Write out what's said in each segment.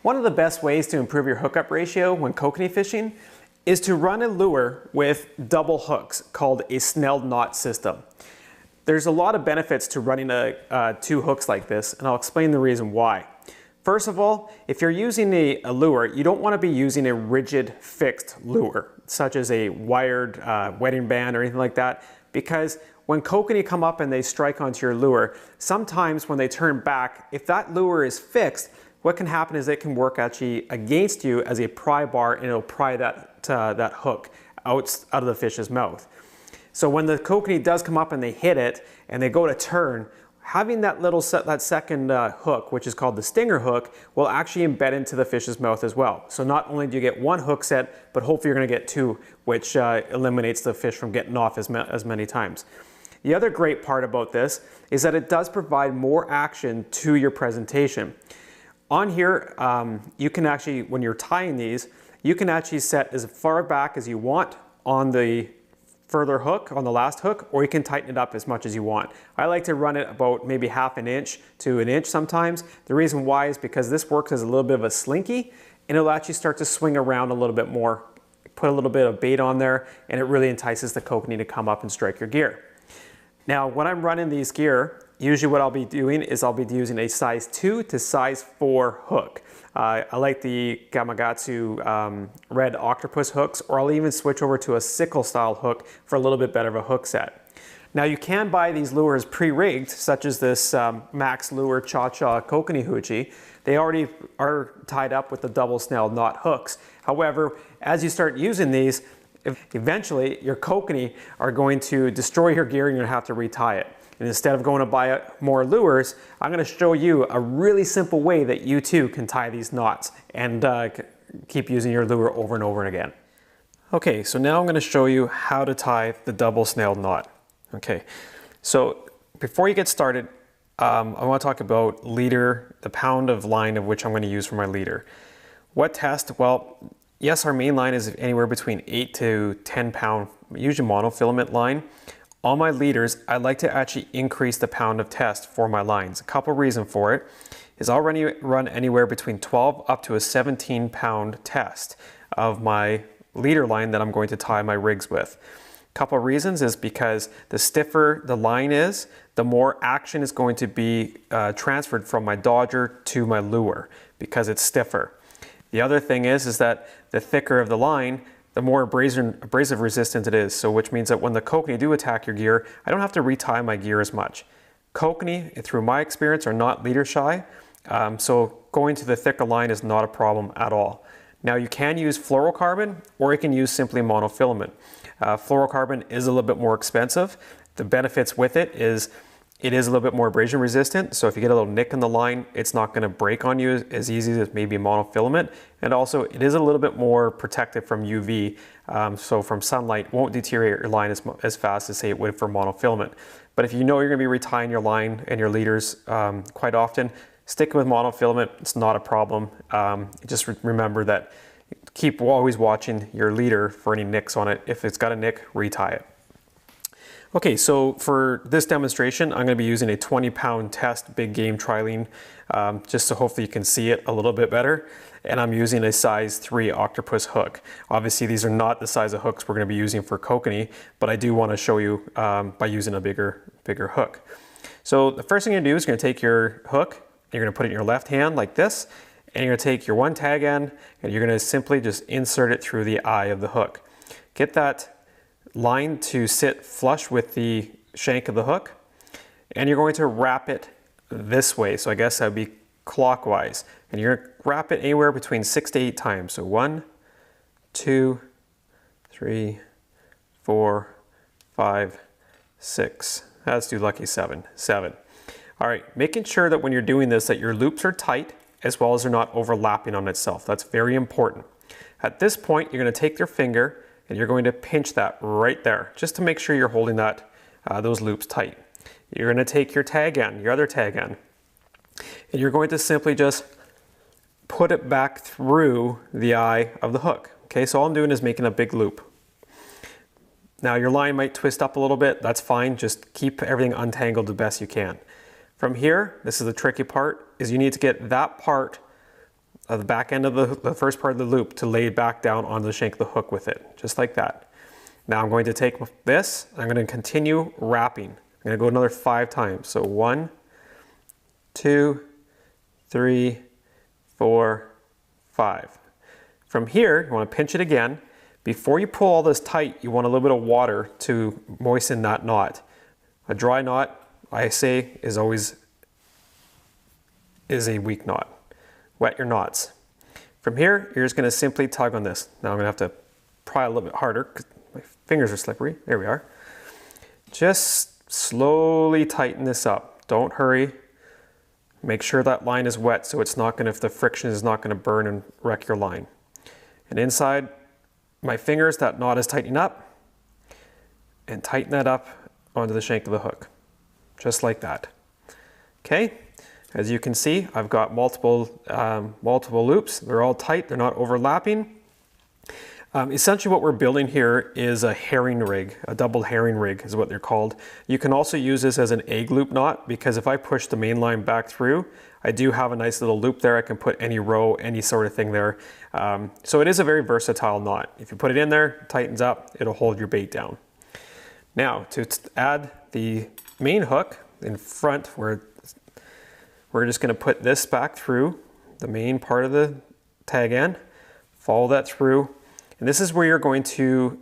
One of the best ways to improve your hookup ratio when kokanee fishing is to run a lure with double hooks called a Snell knot system. There's a lot of benefits to running two hooks like this, and I'll explain the reason why. First of all, if you're using a lure, you don't want to be using a rigid fixed lure, such as a wired wedding band or anything like that, because when kokanee come up and they strike onto your lure, sometimes when they turn back, if that lure is fixed, what can happen is it can work actually against you as a pry bar, and it'll pry that hook out of the fish's mouth. So when the kokanee does come up and they hit it and they go to turn, having that second hook, which is called the stinger hook, will actually embed into the fish's mouth as well. So not only do you get one hook set, but hopefully you're going to get two, which eliminates the fish from getting off as many times. The other great part about this is that it does provide more action to your presentation. On here, you can actually, when you're tying these, you can actually set as far back as you want on the further hook, on the last hook, or you can tighten it up as much as you want. I like to run it about maybe ½ an inch to an inch sometimes. The reason why is because this works as a little bit of a slinky, and it'll actually start to swing around a little bit more. Put a little bit of bait on there, and it really entices the kokanee to come up and strike your gear. Now, when I'm running these gear, usually what I'll be doing is I'll be using a size 2 to size 4 hook. I like the Gamakatsu red octopus hooks, or I'll even switch over to a sickle style hook for a little bit better of a hook set. Now you can buy these lures pre-rigged, such as this Max Lure Cha-Cha Kokanee Hoochie. They already are tied up with the double Snell knot hooks. However, as you start using these, eventually your kokanee are going to destroy your gear and you're going to have to retie it. And instead of going to buy more lures, I'm going to show you a really simple way that you too can tie these knots and keep using your lure over and over again. Okay, so now I'm going to show you how to tie the double Snell knot. Okay, so before you get started, I want to talk about leader, the pound of line of which I'm going to use for my leader. What test? Well, yes, our main line is anywhere between 8 to 10 pound, usually monofilament line. On my leaders, I like to actually increase the pound of test for my lines. A couple reasons for it is I'll run anywhere between 12 up to a 17 pound test of my leader line that I'm going to tie my rigs with. A couple of reasons is because the stiffer the line is, the more action is going to be transferred from my dodger to my lure because it's stiffer. The other thing is that the thicker of the line, the more abrasive resistant it is. So which means that when the kokanee do attack your gear, I don't have to retie my gear as much. Kokanee, through my experience, are not leader shy. So going to the thicker line is not a problem at all. Now you can use fluorocarbon, or you can use simply monofilament. Fluorocarbon is a little bit more expensive. The benefits with it is a little bit more abrasion resistant, so if you get a little nick in the line, it's not going to break on you as easy as maybe monofilament. And also, it is a little bit more protected from UV, so from sunlight, won't deteriorate your line as fast as say it would for monofilament. But if you know you're going to be retying your line and your leaders quite often, stick with monofilament. It's not a problem. Just remember that keep always watching your leader for any nicks on it. If it's got a nick, retie it. Okay, so for this demonstration, I'm going to be using a 20 pound test big game trilene, just so hopefully you can see it a little bit better. And I'm using a size 3 octopus hook. Obviously, these are not the size of hooks we're going to be using for kokanee, but I do want to show you by using a bigger hook. So the first thing you're going to do is you're going to take your hook, you're going to put it in your left hand like this, and you're going to take your one tag end, and you're going to simply just insert it through the eye of the hook. Get that line to sit flush with the shank of the hook, and you're going to wrap it this way. So I guess that would be clockwise, and you're going to wrap it anywhere between 6 to 8 times. So 1, 2, 3, 4, 5, 6. Let's do lucky 7. All right, making sure that when you're doing this that your loops are tight as well as they're not overlapping on itself. That's very important. At this point, you're going to take your finger and you're going to pinch that right there, just to make sure you're holding that those loops tight. You're going to take your tag end, your other tag end, and you're going to simply just put it back through the eye of the hook. Okay, so all I'm doing is making a big loop. Now your line might twist up a little bit, that's fine, just keep everything untangled the best you can. From here, this is the tricky part, is you need to get that part the back end of the first part of the loop to lay it back down onto the shank of the hook with it, just like that. Now I'm going to take this, I'm going to continue wrapping. I'm going to go another 5 times. So 1, 2, 3, 4, 5. From here, you want to pinch it again. Before you pull all this tight, you want a little bit of water to moisten that knot. A dry knot, I say, is always a weak knot. Wet your knots. From here, you're just going to simply tug on this. Now I'm going to have to pry a little bit harder because my fingers are slippery. There we are. Just slowly tighten this up. Don't hurry. Make sure that line is wet so it's not going to, if the friction is not going to burn and wreck your line. And inside my fingers, that knot is tightening up, and tighten that up onto the shank of the hook, just like that. Okay, as you can see, I've got multiple loops. They're all tight, they're not overlapping. Essentially what we're building here is a herring rig, a double herring rig is what they're called. You can also use this as an egg loop knot, because if I push the main line back through, I do have a nice little loop there. I can put any row, any sort of thing there. So it is a very versatile knot. If you put it in there, it tightens up, it'll hold your bait down. Now to add the main hook in front, we're just going to put this back through the main part of the tag end, follow that through. And this is where you're going to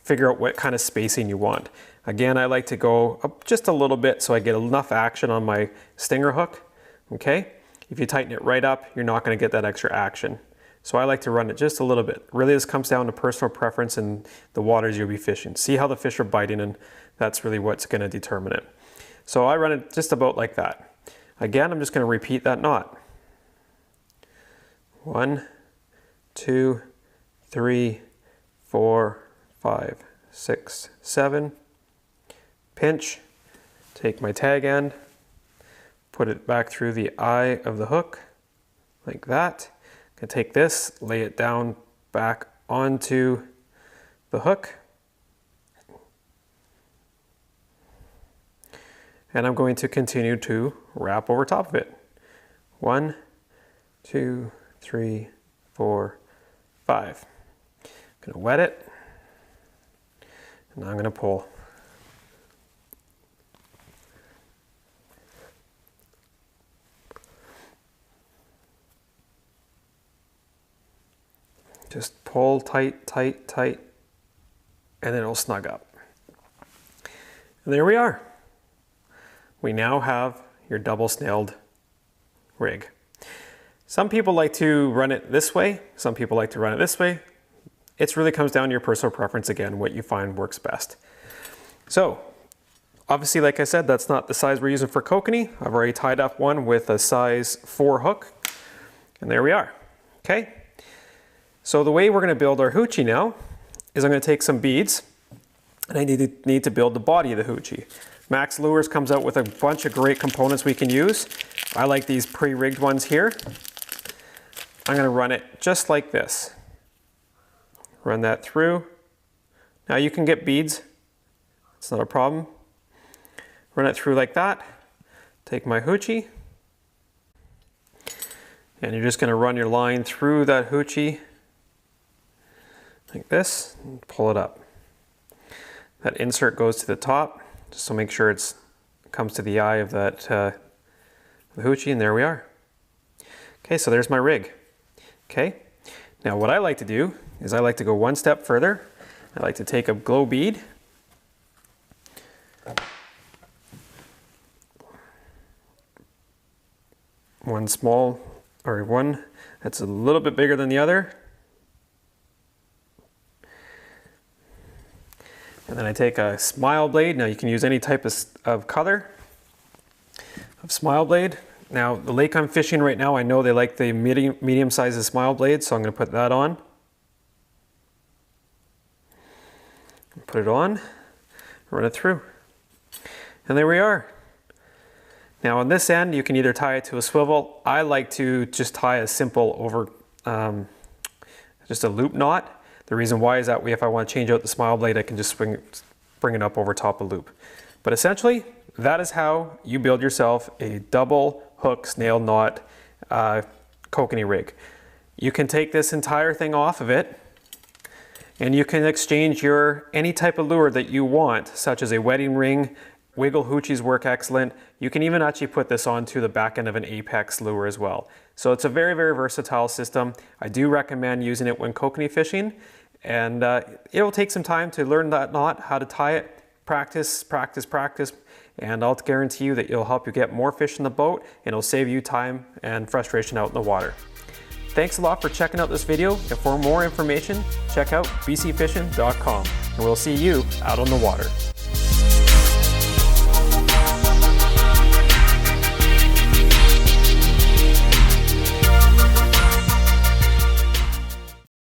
figure out what kind of spacing you want. Again, I like to go up just a little bit so I get enough action on my stinger hook. Okay? If you tighten it right up, you're not going to get that extra action. So I like to run it just a little bit. Really, this comes down to personal preference and the waters you'll be fishing. See how the fish are biting, and that's really what's going to determine it. So I run it just about like that. Again, I'm just going to repeat that knot. 1, 2, 3, 4, 5, 6, 7. Pinch, take my tag end, put it back through the eye of the hook, like that. I'm going to take this, lay it down back onto the hook. And I'm going to continue to wrap over top of it. 1, 2, 3, 4, 5. I'm going to wet it, and I'm going to pull. Just pull tight, tight, tight, and then it'll snug up. And there we are. We now have your double snailed rig. Some people like to run it this way. Some people like to run it this way. It really comes down to your personal preference again, what you find works best. So, obviously, like I said, that's not the size we're using for kokanee. I've already tied up one with a size 4 hook, and there we are. Okay. So the way we're going to build our hoochie now is I'm going to take some beads, and I need to build the body of the hoochie. Max Lures comes out with a bunch of great components we can use. I like these pre-rigged ones here. I'm going to run it just like this. Run that through. Now you can get beads. It's not a problem. Run it through like that. Take my hoochie. And you're just going to run your line through that hoochie like this, and pull it up. That insert goes to the top, just so make sure it comes to the eye of that the hoochie, and there we are. Okay, so there's my rig. Okay, now what I like to do is I like to go one step further. I like to take a glow bead, one small, or one that's a little bit bigger than the other. And then I take a smile blade. Now you can use any type of color of smile blade. Now the lake I'm fishing right now, I know they like the medium sized smile blade, so I'm going to put that on. Put it on, run it through. And there we are. Now on this end, you can either tie it to a swivel. I like to just tie a simple over, just a loop knot. The reason why is that way, if I want to change out the smile blade, I can just bring it up over top of the loop. But essentially, that is how you build yourself a double hook snail knot Kokanee rig. You can take this entire thing off of it and you can exchange your any type of lure that you want, such as a wedding ring. Wiggle hoochies work excellent. You can even actually put this onto the back end of an Apex lure as well. So it's a very, very versatile system. I do recommend using it when kokanee fishing, and it'll take some time to learn that knot, how to tie it. Practice, practice, practice, and I'll guarantee you that it'll help you get more fish in the boat, and it'll save you time and frustration out in the water. Thanks a lot for checking out this video, and for more information, check out bcfishing.com, and we'll see you out on the water.